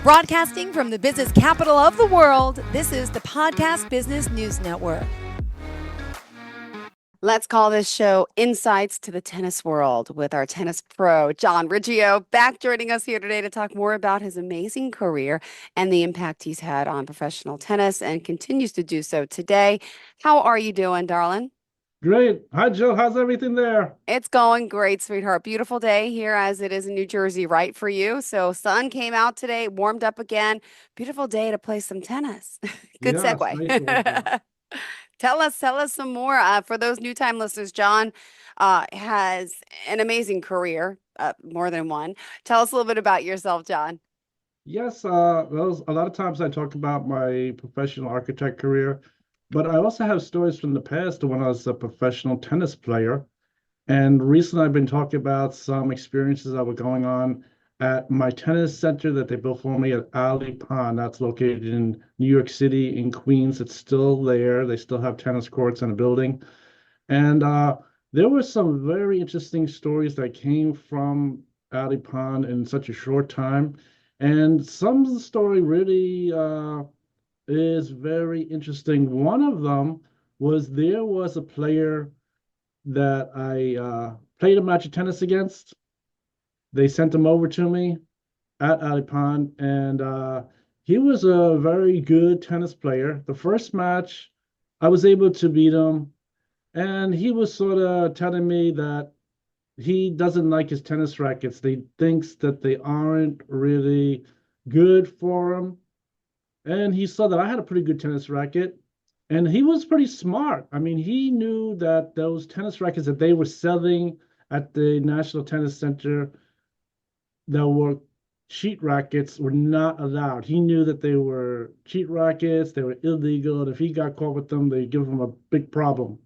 Broadcasting from the business capital of the world, this is the Podcast Business News Network. Let's call this show Insights to the Tennis World with our tennis pro, John Riggio, back joining us here today to talk more about his amazing career and the impact he's had on professional tennis and continues to do so today. How are you doing, darling? Great. Hi, Joe. How's everything there? It's going great, sweetheart. Beautiful day here as it is in New Jersey, right for you. So sun came out today, warmed up again. Beautiful day to play some tennis. Good Yes, nice segue. Tell us some more. For those new time listeners, John has an amazing career, more than one. Tell us a little bit about yourself, John. Yes, a lot of times I talk about my professional architect career, but I also have stories from the past when I was a professional tennis player. And recently I've been talking about some experiences that were going on at my tennis center that they built for me at Alley Pond. That's located in New York City, in Queens. It's still there. They still have tennis courts and a building. And there were some very interesting stories that came from Alley Pond in such a short time. And some of the story really is very interesting. One of them was there was a player that I played a match of tennis against. They sent him over to me at Alley Pond, and he was a very good tennis player. The first match, I was able to beat him, and he was sort of telling me that he doesn't like his tennis rackets. They thinks that they aren't really good for him. And he saw that I had a pretty good tennis racket, and he was pretty smart. I mean, he knew that those tennis rackets that they were selling at the National Tennis Center that were cheat rackets were not allowed. He knew that they were cheat rackets, they were illegal, and if he got caught with them, they'd give him a big problem.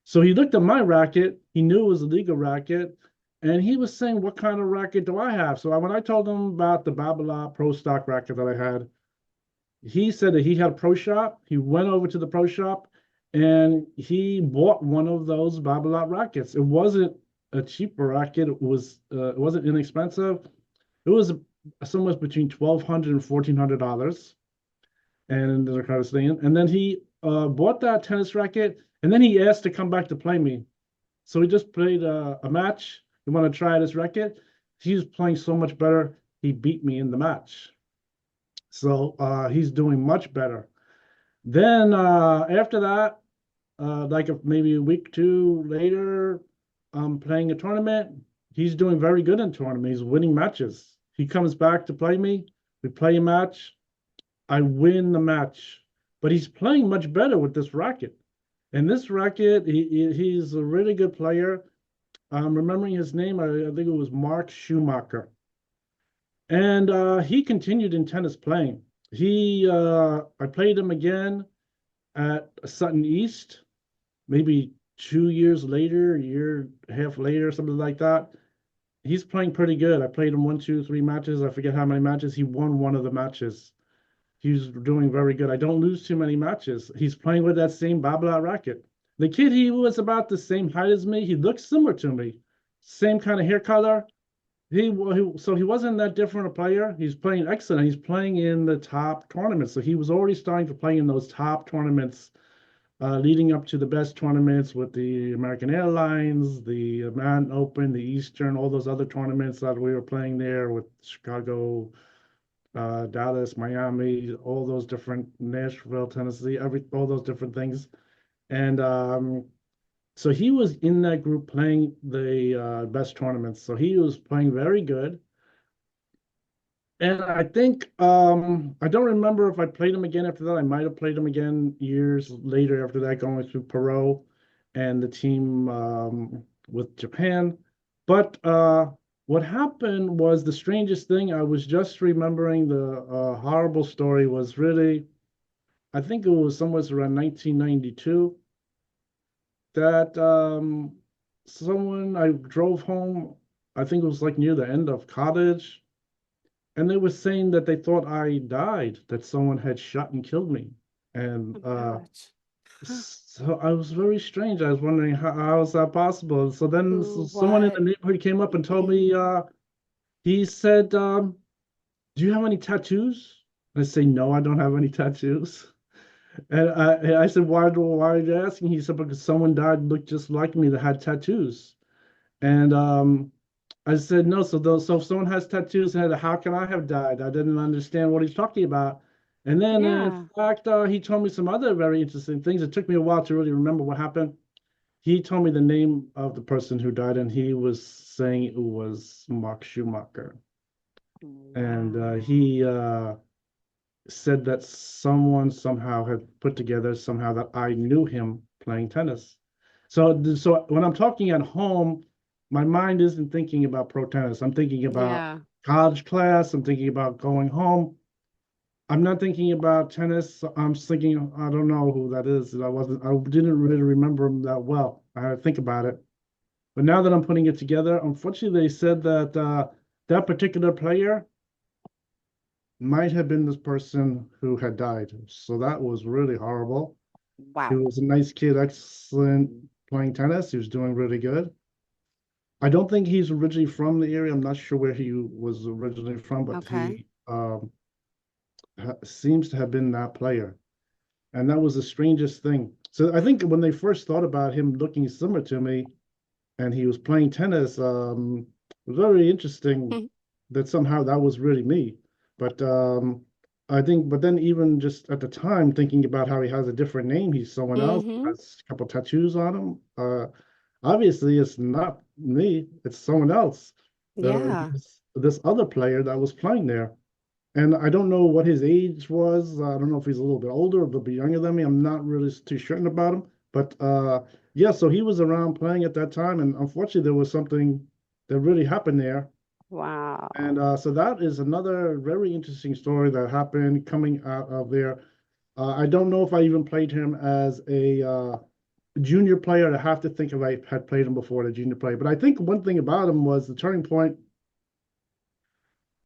So he looked at my racket, he knew it was a legal racket, and he was saying, what kind of racket do I have? So when I told him about the Babolat Pro Stock racket that I had, he said that he had a pro shop. He went over to the pro shop and he bought one of those Babolat rackets. It wasn't a cheaper racket. It wasn't inexpensive. It was somewhere between $1,200 and $1,400. And there's a kind of thing. And then he bought that tennis racket, and then he asked to come back to play me. So we just played a match. You want to try this racket? He was playing so much better. He beat me in the match. So he's doing much better. Then after that, like maybe a week or two later, I'm playing a tournament. He's doing very good in tournament. He's winning matches. He comes back to play me. We play a match. I win the match. But he's playing much better with this racket. And this racket, he's a really good player. I'm remembering his name. I think it was Mark Schumacher. And he continued in tennis playing. I played him again at Sutton East, maybe 2 years later, a year and a half later, something like that. He's playing pretty good. I played him 1, 2, 3 matches. I forget how many matches. He won one of the matches. He's doing very good. I don't lose too many matches. He's playing with that same Babolat racket. The kid, he was about the same height as me. He looks similar to me. Same kind of hair color. So he wasn't that different a player. He's playing excellent. He's playing in the top tournaments. So he was already starting to play in those top tournaments, leading up to the best tournaments with the American Airlines, the Manhattan Open, the Eastern, all those other tournaments that we were playing there with Chicago, Dallas, Miami, all those different, Nashville, Tennessee, all those different things. And so he was in that group playing the best tournaments. So he was playing very good. And I think, I don't remember if I played him again after that. I might have played him again years later after that, going through Perot and the team with Japan. But what happened was the strangest thing. I was just remembering the horrible story was really, I think it was somewhere around 1992. That I drove home, I think it was like near the end of college, and they were saying that they thought I died, that someone had shot and killed me. And so I was very strange. I was wondering how is that possible? So then someone in the neighborhood came up and told me, he said, do you have any tattoos? I say, no, I don't have any tattoos. And I said, why are you asking? He said, because someone died looked just like me that had tattoos. And I said, no, so if someone has tattoos, how can I have died? I didn't understand what he's talking about. And then, in Yeah. fact, he told me some other very interesting things. It took me a while to really remember what happened. He told me the name of the person who died, and he was saying it was Mark Schumacher. And Wow. he said that someone somehow had put together somehow that I knew him playing tennis. So when I'm talking at home, my mind isn't thinking about pro tennis. I'm thinking about Yeah. college class. I'm thinking about going home. I'm not thinking about tennis. I'm just thinking, I don't know who that is. I didn't really remember him that well. I had to think about it. But now that I'm putting it together, unfortunately, they said that that particular player might have been this person who had died. So that was really horrible. He Wow. was a nice kid, excellent playing tennis. He was doing really good. I don't think he's originally from the area. I'm not sure where he was originally from, but Okay. he seems to have been that player. And that was the strangest thing. So I think when they first thought about him looking similar to me and he was playing tennis, it was very interesting that somehow that was really me. But I think, but then even just at the time, thinking about how he has a different name, he's someone else, Mm-hmm. has a couple tattoos on him. Obviously, it's not me, it's someone else. Yeah. This other player that was playing there. And I don't know what his age was. I don't know if he's a little bit older or a little bit younger than me. I'm not really too certain about him. But yeah, so he was around playing at that time. And unfortunately, there was something that really happened there. And Wow. so that is another very interesting story that happened coming out of there. I don't know if I even played him as a junior player. I have to think if I had played him before the junior player. But I think one thing about him was the turning point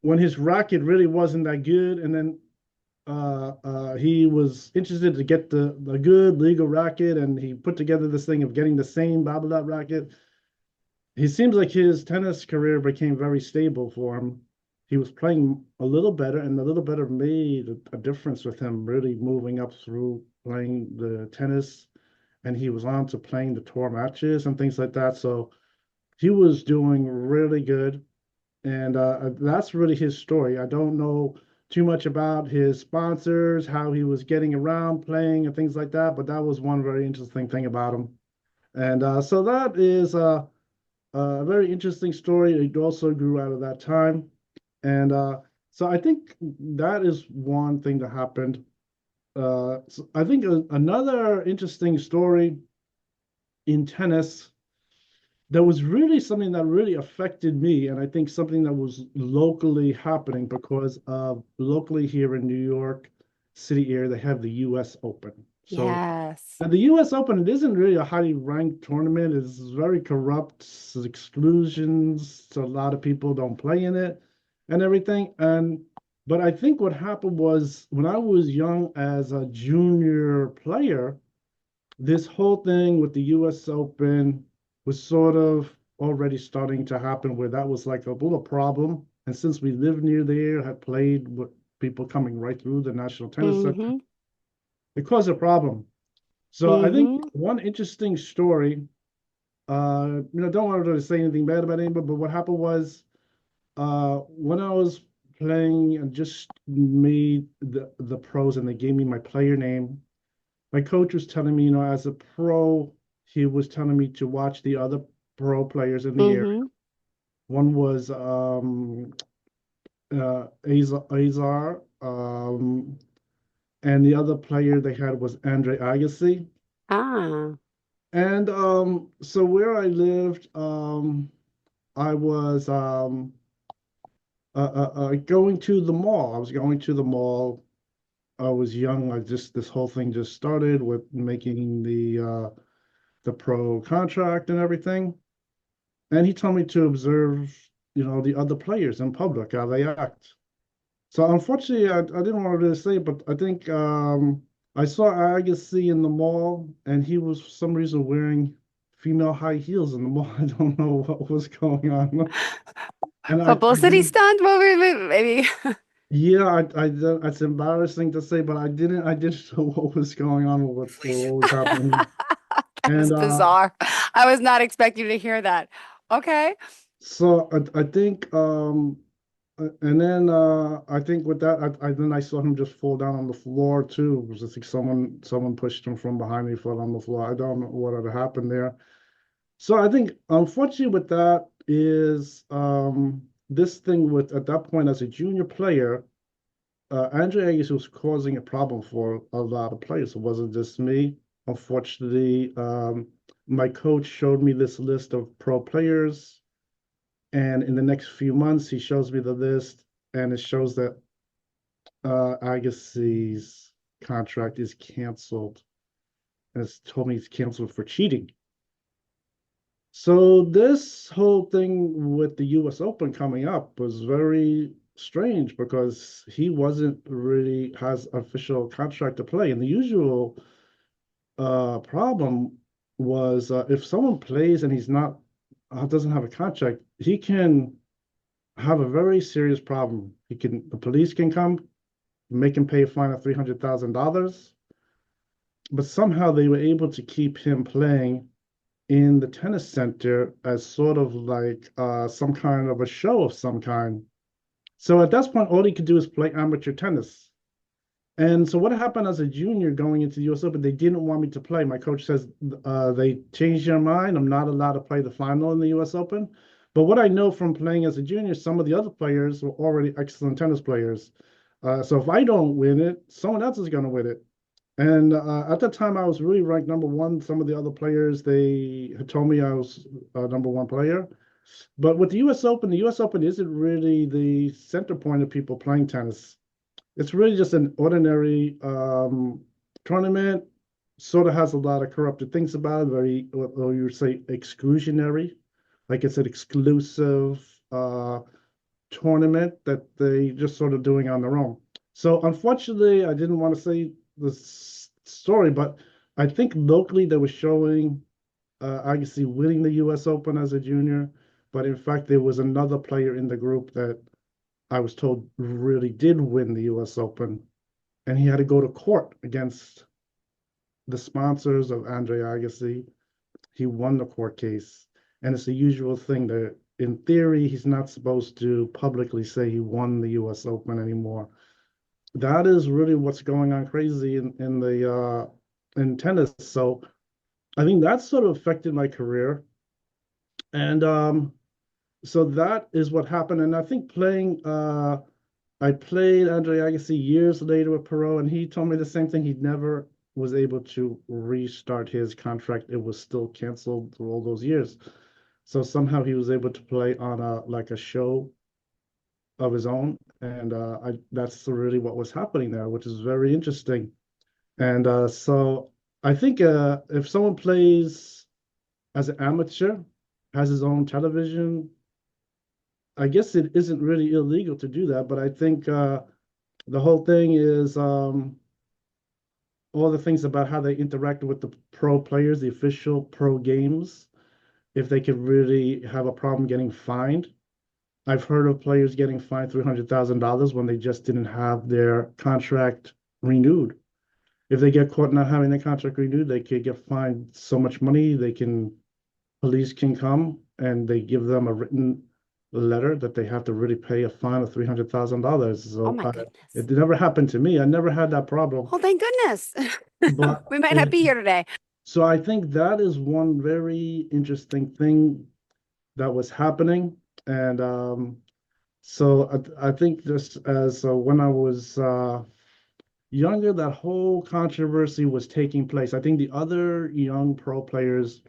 when his racket really wasn't that good. And then he was interested to get the good legal racket, and he put together this thing of getting the same Babolat racket. He seems like his tennis career became very stable for him. He was playing a little better, and a little better made a difference with him really moving up through playing the tennis, and he was on to playing the tour matches and things like that. So he was doing really good. And that's really his story. I don't know too much about his sponsors, how he was getting around playing and things like that, but that was one very interesting thing about him. And so that is a very interesting story. It also grew out of that time. And so I think that is one thing that happened. So I think another interesting story in tennis there was really something that really affected me, and I think something that was locally happening because locally here in New York City area, they have the U.S. Open. So Yes. and the U.S. Open, it isn't really a highly ranked tournament. It's very corrupt, exclusions. So a lot of people don't play in it and everything. And but I think what happened was when I was young as a junior player, this whole thing with the US Open was sort of already starting to happen where that was like a little problem. And since we lived near there, had played with people coming right through the National Tennis Center, Mm-hmm. it caused a problem. So I think Mm-hmm. one interesting story, don't want to say anything bad about anybody, but what happened was when I was playing and just made the pros and they gave me my player name, my coach was telling me, as a pro, he was telling me to watch the other pro players in the area. Mm-hmm. One was Azar, and the other player they had was Andre Agassi. Ah. And so where I lived, I was going to the mall. I was going to the mall. I was young. This whole thing just started with making the pro contract and everything. And he told me to observe, the other players in public, how they act. So unfortunately, I didn't want to say, but I think I saw Agassi in the mall, and he was for some reason wearing female high heels in the mall. I don't know what was going on. And I Publicity didn't, stunt? Well, maybe. Yeah, that's embarrassing to say, but I didn't know what was going on with what was happening. That was And bizarre. I was not expecting to hear that. Okay. so I think and then I think with that I then I saw him just fall down on the floor too. It was just like someone pushed him from behind me, fell on the floor. I don't know what had happened there. So I think unfortunately with that is this thing with at that point as a junior player, Andre Agassi was causing a problem for a lot of players. It wasn't just me. Unfortunately, my coach showed me this list of pro players, and in the next few months, he shows me the list, and it shows that Agassi's contract is canceled. And it's told me he's canceled for cheating. So this whole thing with the U.S. Open coming up was very strange because he wasn't really has official contract to play. And the usual problem was if someone plays and he's not doesn't have a contract, he can have a very serious problem. The police can come, make him pay a fine of $300,000. But somehow they were able to keep him playing in the tennis center as sort of like some kind of a show of some kind. So at that point, all he could do is play amateur tennis. And so what happened as a junior going into the US Open, they didn't want me to play. My coach says they changed their mind. I'm not allowed to play the final in the US Open. But what I know from playing as a junior, some of the other players were already excellent tennis players. So if I don't win it, someone else is going to win it. And at that time, I was really ranked number one. Some of the other players, they had told me I was number one player. But with the US Open isn't really the center point of people playing tennis. It's really just an ordinary tournament. Sort of has a lot of corrupted things about it. Very, what you would say, exclusionary. Like it's an exclusive tournament that they just sort of doing on their own. So unfortunately, I didn't want to say this story, but I think locally they were showing Agassi winning the U.S. Open as a junior, but in fact there was another player in the group that I was told really did win the U.S. Open, and he had to go to court against the sponsors of Andre Agassi. He won the court case, and it's the usual thing that in theory he's not supposed to publicly say he won the U.S. Open anymore. That is really what's going on crazy in the in tennis. So I think that sort of affected my career, and so that is what happened. And I think I played Andre Agassi years later with Perot, and he told me the same thing. He never was able to restart his contract. It was still canceled through all those years. So somehow he was able to play on a show of his own, and that's really what was happening there, which is very interesting. And so I think if someone plays as an amateur, has his own television, I guess it isn't really illegal to do that. But I think the whole thing is all the things about how they interact with the pro players, the official pro games, if they could really have a problem getting fined. I've heard of players getting fined $300,000 when they just didn't have their contract renewed. If they get caught not having their contract renewed, they could get fined so much money. Police can come and they give them a written letter that they have to really pay a fine of $300,000. Oh So my goodness. it never happened to me. I never had that problem. Oh, thank goodness. But We might not be here today. so I think that is one very interesting thing that was happening. And so I think just as when I was younger, that whole controversy was taking place. I think the other young pro players,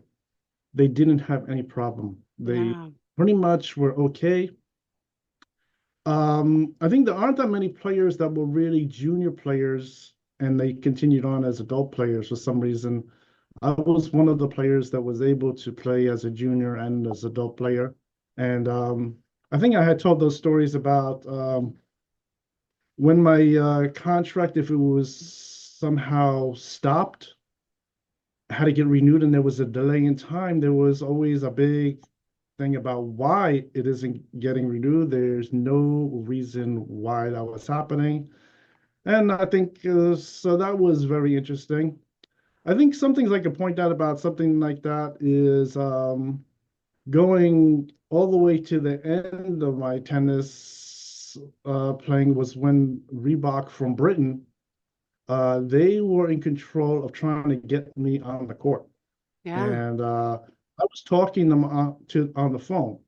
they didn't have any problem. They Yeah. pretty much were okay. I think there aren't that many players that were really junior players and they continued on as adult players for some reason. I was one of the players that was able to play as a junior and as adult player. And I think I had told those stories about when my contract, if it was somehow stopped, had to get renewed and there was a delay in time, there was always a big thing about why it isn't getting renewed. There's no reason why that was happening. And I think so that was very interesting. I think some things I could point out about something like that is going all the way to the end of my tennis playing was when Reebok from Britain, they were in control of trying to get me on the court. Yeah. And I was talking them on the phone.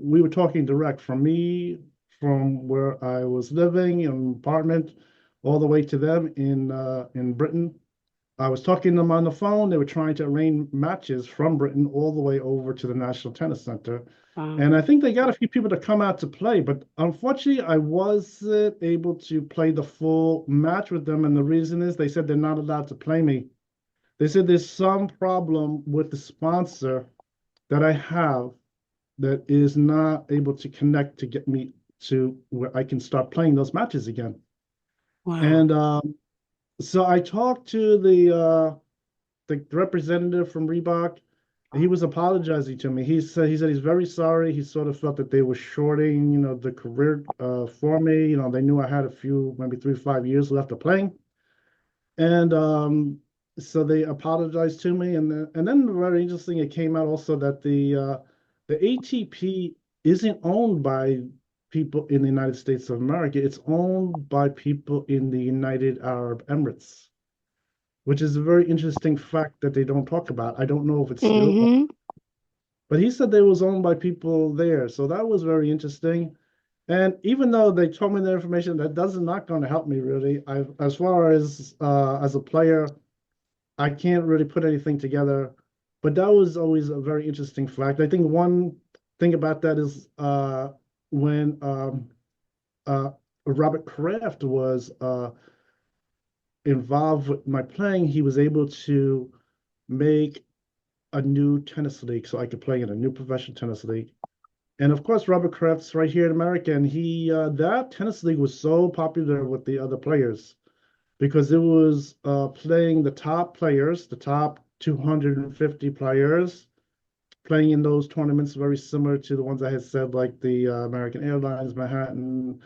We were talking direct from me, from where I was living in an apartment, all the way to them in Britain. I was talking to them on the phone. They were trying to arrange matches from Britain all the way over to the National Tennis Center. Wow. And I think they got a few people to come out to play, but unfortunately, I wasn't able to play the full match with them. And the reason is they said they're not allowed to play me. They said there's some problem with the sponsor that I have that is not able to connect to get me to where I can start playing those matches again. Wow. And so I talked to the representative from Reebok. He was apologizing to me. He said he's very sorry. He sort of felt that they were shorting, the career for me. They knew I had a few, maybe 3 or 5 years left of playing. And so they apologized to me, and then very interesting, it came out also that the ATP isn't owned by people in the United States of America. It's owned by people in the United Arab Emirates, which is a very interesting fact that they don't talk about. I don't know if it's still, Mm-hmm. but he said they was owned by people there, so that was very interesting. And even though they told me the information, that does not going to help me really. As far as a player, I can't really put anything together, but that was always a very interesting fact. I think one thing about that is when uh, Robert Kraft was involved with my playing, he was able to make a new tennis league so I could play in a new professional tennis league. And of course, Robert Kraft's right here in America, and he that tennis league was so popular with the other players because it was playing the top players, the top 250 players, playing in those tournaments very similar to the ones I had said, like the American Airlines, Manhattan,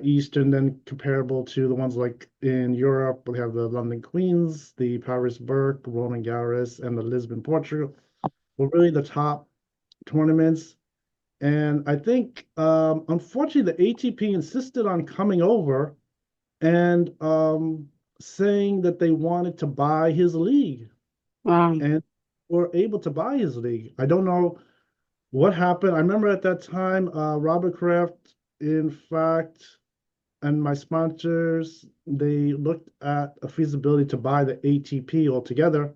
Eastern, then comparable to the ones like in Europe. We have the London Queens, the Paris Berck, Roland Garros, and the Lisbon, Portugal. Were really the top tournaments. And I think, unfortunately, the ATP insisted on coming over and saying that they wanted to buy his league Wow. and were able to buy his league. I don't know what happened. I remember at that time, Robert Kraft, in fact, and my sponsors, they looked at a feasibility to buy the ATP altogether.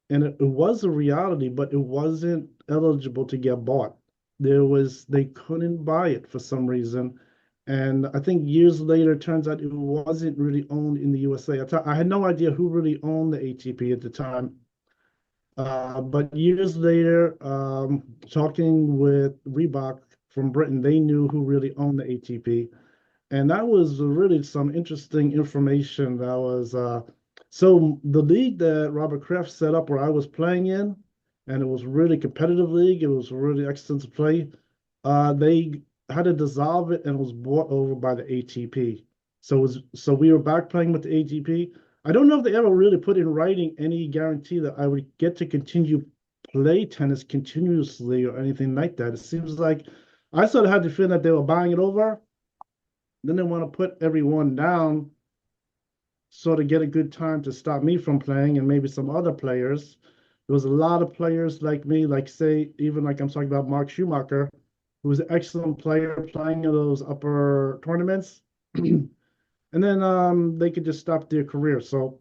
And it was a reality, but it wasn't eligible to get bought. They couldn't buy it for some reason. And I think years later, it turns out it wasn't really owned in the USA. I had no idea who really owned the ATP at the time. But years later, talking with Reebok from Britain, they knew who really owned the ATP. And that was really some interesting information that was so the league that Robert Kraft set up where I was playing in, and it was really competitive league, it was really excellent to play. They had to dissolve it and it was bought over by the ATP. So we were back playing with the ATP. I don't know if they ever really put in writing any guarantee that I would get to continue play tennis continuously or anything like that. It seems like I sort of had the feeling that they were buying it over, then they want to put everyone down, sort of get a good time to stop me from playing and maybe some other players. There was a lot of players like me, like say, even like I'm talking about Mark Schumacher, who was an excellent player playing in those upper tournaments. And then they could just stop their career. So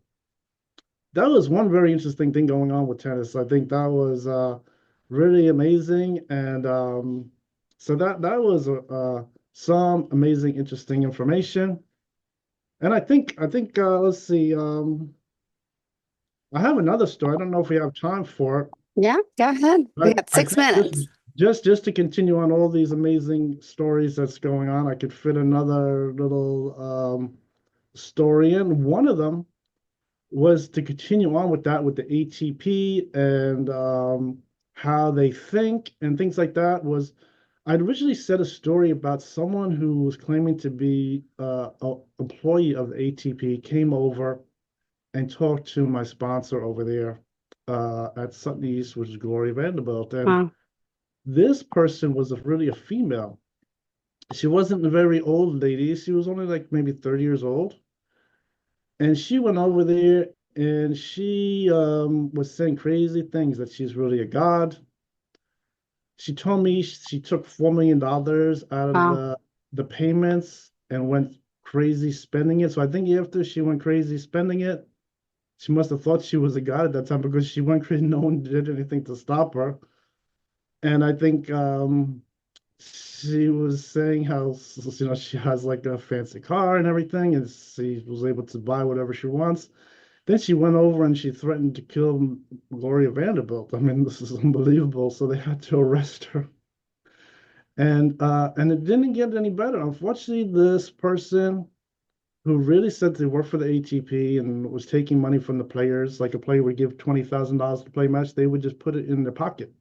that was one very interesting thing going on with tennis. I think that was really amazing. And so that was some amazing, interesting information. And I think let's see. I have another story. I don't know if we have time for it, Yeah, go ahead. We but got I six think just minutes. just to continue on all these amazing stories that's going on, I could fit another little story in. One of them was to continue on with that with the ATP and how they think and things like that was I'd originally said a story about someone who was claiming to be a employee of the ATP came over and talked to my sponsor over there at Sutton East, which is Gloria Vanderbilt. And Wow. this person was really a female. She wasn't a very old lady. She was only like maybe 30 years old. And she went over there and she was saying crazy things that she's really a god. She told me she took $4 million out of Wow. the payments and went crazy spending it. So I think after she went crazy spending it, she must have thought she was a god at that time because she went crazy. No one did anything to stop her. And I think she was saying how she has like a fancy car and everything, and she was able to buy whatever she wants. Then she went over and she threatened to kill Gloria Vanderbilt. I mean, this is unbelievable. So they had to arrest her. And it didn't get any better. Unfortunately, this person who really said they worked for the ATP and was taking money from the players, like a player would give $20,000 to play a match, they would just put it in their pocket.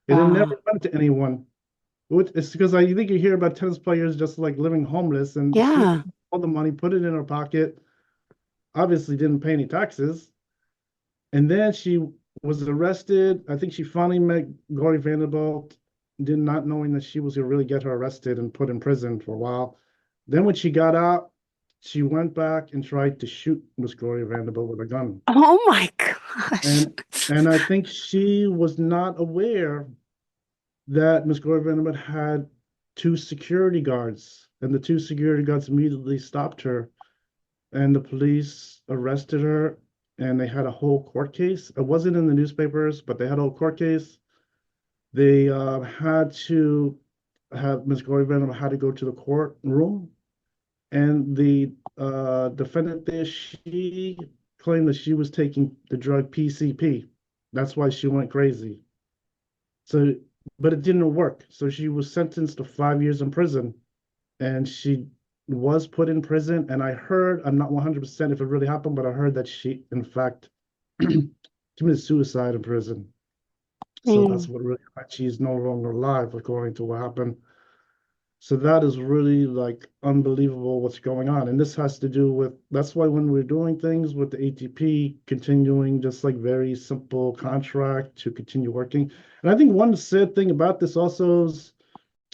It Wow. never went to anyone. It's because I think you hear about tennis players just like living homeless, and she Yeah. all the money, put it in her pocket, obviously didn't pay any taxes. And then she was arrested. I think she finally met Gloria Vanderbilt, did not knowing that she was going to really get her arrested and put in prison for a while. Then when she got out, she went back and tried to shoot Miss Gloria Vanderbilt with a gun. Oh my gosh. And and I think she was not aware that Miss Gloria Vanderbilt had two security guards, and the two security guards immediately stopped her, and the police arrested her, and they had a whole court case. It wasn't in the newspapers, but they had a whole court case. They had to have Miss Gloria Vanderbilt had to go to the courtroom, and the defendant there, she claimed that she was taking the drug PCP. That's why she went crazy. So, but it didn't work. So she was sentenced to 5 years in prison, and she was put in prison. And I heard, I'm not 100% if it really happened, but I heard that she, in fact, committed suicide in prison. So that's Mm. what really, she's no longer alive, according to what happened. So that is really like unbelievable what's going on. And this has to do with, that's why when we're doing things with the ATP, continuing just like very simple contract to continue working. And I think one sad thing about this also is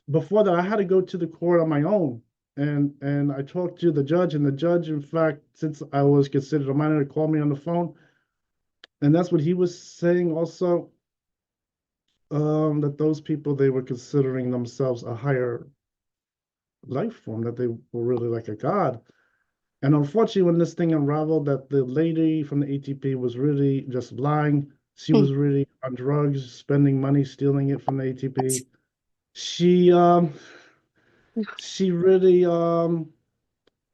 before that, I had to go to the court on my own. And I talked to the judge, and the judge, in fact, since I was considered a minor, called me on the phone. And that's what he was saying also, that those people, they were considering themselves a higher life form, that they were really like a god. And unfortunately, when this thing unraveled, that the lady from the ATP was really just lying. She Hmm. was really on drugs, spending money, stealing it from the ATP. She really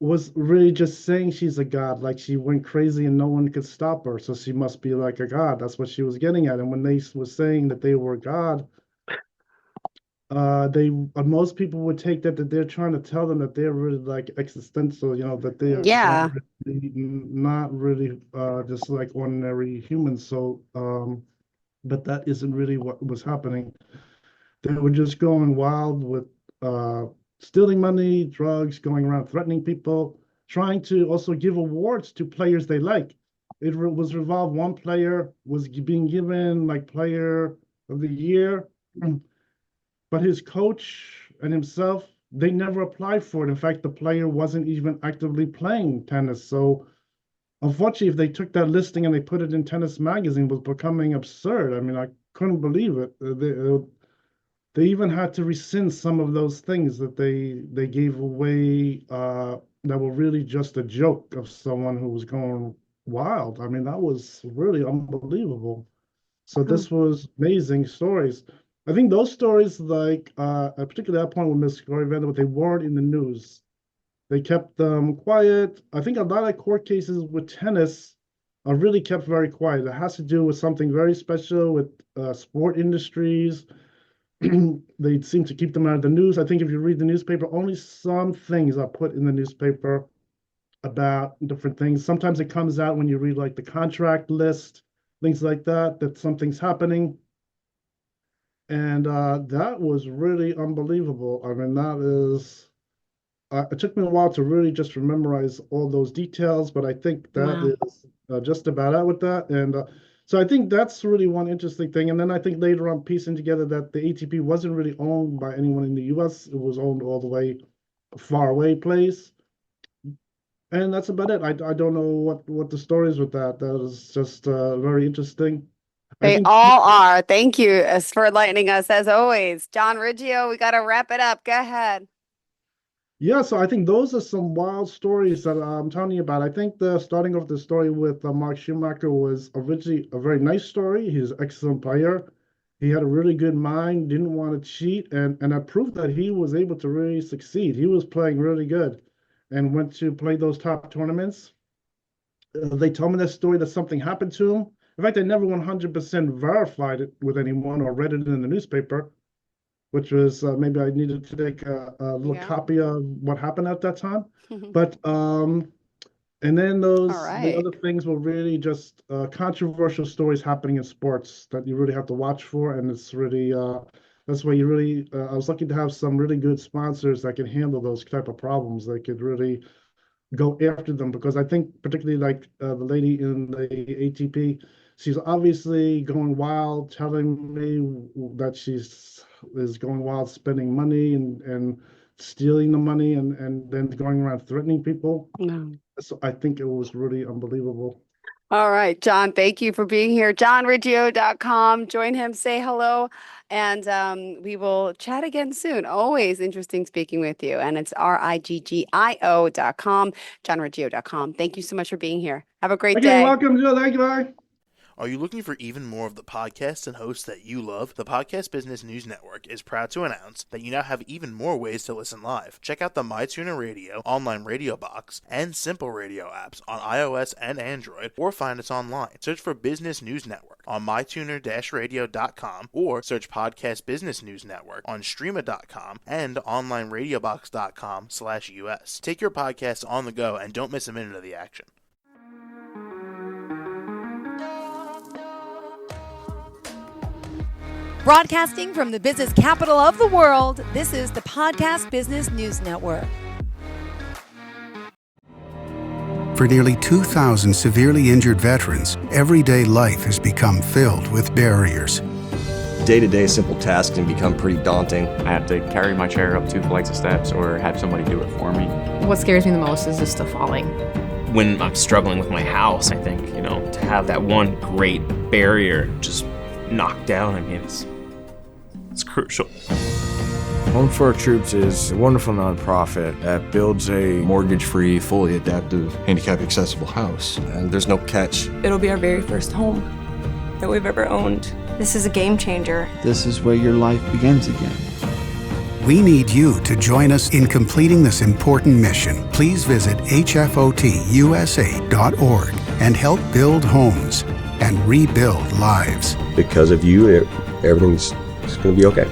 was really just saying she's a god, like she went crazy and no one could stop her. So she must be like a god. That's what she was getting at. And when they were saying that they were God, they most people would take that they're trying to tell them that they're really like existential, that they are Yeah. not really just like ordinary humans. So but that isn't really what was happening. They were just going wild with uh stealing money, drugs, going around threatening people, trying to also give awards to players they like. It was revolved, one player was being given like player of the year, but his coach and himself, they never applied for it. In fact, the player wasn't even actively playing tennis. So unfortunately, if they took that listing and they put it in Tennis Magazine, it was becoming absurd. I mean, I couldn't believe it. They even had to rescind some of those things that they gave away that were really just a joke of someone who was going wild. I mean, that was really unbelievable. So Oh. this was amazing stories. I think those stories, like particularly that point with Miss Gloria Vanderbilt, they weren't in the news. They kept them quiet. I think a lot of court cases with tennis are really kept very quiet. It has to do with something very special with sport industries. They seem to keep them out of the news. I think if you read the newspaper, only some things are put in the newspaper about different things. Sometimes it comes out when you read like the contract list, things like that, that something's happening. And that was really unbelievable. I mean, it took me a while to really just memorize all those details, but I think that Wow. is just about it with that. And so I think that's really one interesting thing. And then I think later on piecing together that the ATP wasn't really owned by anyone in the US. It was owned all the way far away place. And that's about it. I don't know what the story is with that. That is just very interesting. I They think all are. Thank you for enlightening us as always. John Riggio, we got to wrap it up. Go ahead. Yeah, so I think those are some wild stories that I'm telling you about. I think the starting of the story with Mark Schumacher was originally a very nice story. He's an excellent player. He had a really good mind, didn't want to cheat, and that proved that he was able to really succeed. He was playing really good and went to play those top tournaments. They told me that story that something happened to him. In fact, they never 100% verified it with anyone or read it in the newspaper, which was maybe I needed to take a little Yeah. copy of what happened at that time. But and then All the right. other things were really just controversial stories happening in sports that you really have to watch for, and it's really that's why you really I was lucky to have some really good sponsors that can handle those type of problems. They could really go after them because I think particularly like the lady in the ATP, she's obviously going wild, telling me that she's is going wild, spending money and stealing the money and then going around threatening people. No. So I think it was really unbelievable. All right, John, thank you for being here. JohnRiggio.com. Join him, say hello, and we will chat again soon. Always interesting speaking with you. And it's Riggio.com, JohnRiggio.com. Thank you so much for being here. Have a great Okay, day. welcome, Joe. Thank you, bye. Are you looking for even more of the podcasts and hosts that you love? The Podcast Business News Network is proud to announce that you now have even more ways to listen live. Check out the MyTuner Radio, online radio box, and Simple Radio apps on iOS and Android, or find us online. Search for Business News Network on mytuner-radio.com, or search Podcast Business News Network on streama.com and onlineradiobox.com/US. Take your podcast on the go and don't miss a minute of the action. Broadcasting from the business capital of the world, this is the Podcast Business News Network. For nearly 2,000 severely injured veterans, everyday life has become filled with barriers. Day-to-day simple tasks can become pretty daunting. I have to carry my chair up 2 flights of steps or have somebody do it for me. What scares me the most is just the falling. When I'm struggling with my house, I think, to have that one great barrier just knocked down, it's crucial. Home for Our Troops is a wonderful nonprofit that builds a Mortgage-free, fully adaptive, handicap-accessible house. And there's no catch. It'll be our very first home that we've ever owned. This is a game changer. This is where your life begins again. We need you to join us in completing this important mission. Please visit hfotusa.org and help build homes and rebuild lives. Because of you, everything's going to be okay.